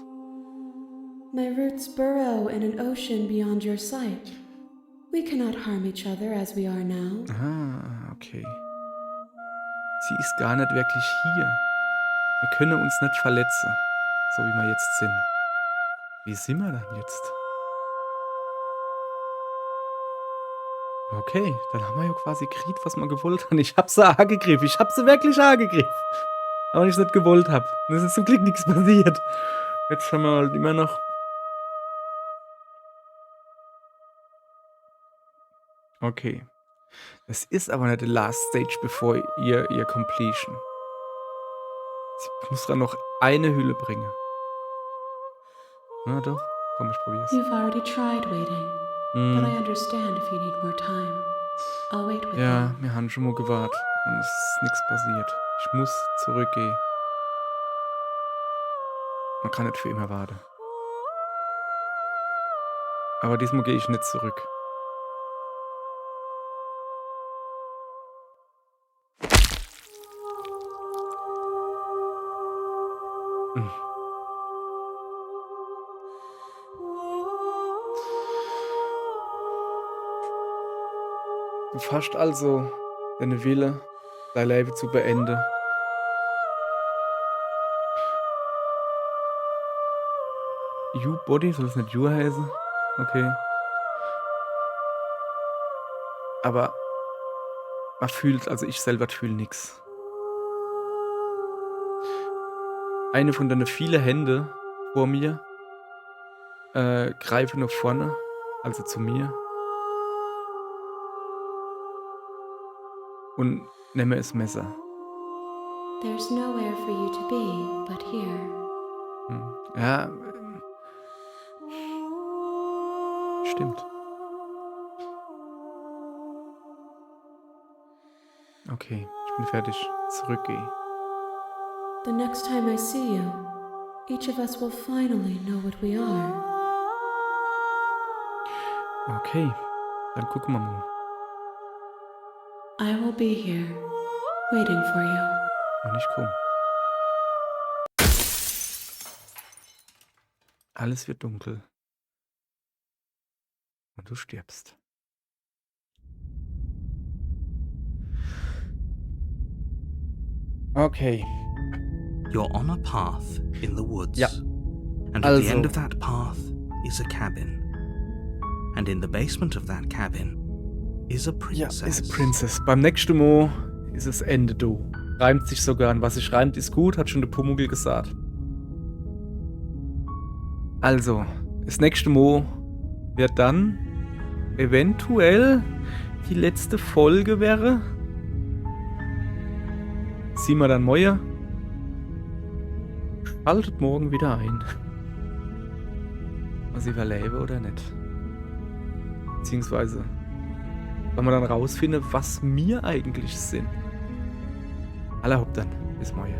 My roots burrow in an ocean beyond your sight. We cannot harm each other as we are now. Ah, okay. Sie ist gar nicht wirklich hier. Wir können uns nicht verletzen, so wie wir jetzt sind. Wie sind wir dann jetzt? Okay, dann haben wir ja quasi gekriegt, was wir gewollt haben. Ich hab sie angegriffen. Ich hab sie wirklich angegriffen. Aber ich es nicht gewollt hab. Und es ist zum Glück nichts passiert. Jetzt haben wir halt immer noch... Okay. Das ist aber nicht die last stage before ihr completion. Ich muss dann noch eine Hülle bringen. Na doch, komm, ich probier's. You've already tried waiting, but I understand if you need more time. I'll wait with Ja, you. wir haben schon mal gewartet und es ist nichts passiert. Ich muss zurückgehen. Man kann nicht für immer warten. Aber diesmal gehe ich nicht zurück. Du fasst also deine Wille, dein Leben zu beenden. You Body, soll es nicht You heißen? Okay. Aber man fühlt, also ich selber fühle nichts. Eine von deinen vielen Hände vor mir greife nach vorne, also zu mir. Und nehme das Messer. There's nowhere for you to be but here. Ja, stimmt. Okay, ich bin fertig. Zurückgehen. The next time I see you, each of us will finally know what we are. Okay, dann gucken wir mal. I will be here, waiting for you. Und ich komme. Alles wird dunkel. Und du stirbst. Okay. You're on a path in the woods. Ja. And at the end Also. of that path is a cabin. And in the basement of that cabin is a Ja, princess. ist Princess. Beim nächsten Mal ist es Ende do. Reimt sich sogar an. Was sich reimt, ist gut, hat schon der Pumuckl gesagt. Also, das nächste Mal wird dann eventuell die letzte Folge wäre. Sehen wir dann morgen. Schaltet morgen wieder ein. Was ich überlebe oder nicht. Beziehungsweise, wenn wir dann rausfinden, was wir eigentlich sind. Allerhaupt dann. Bis morgen.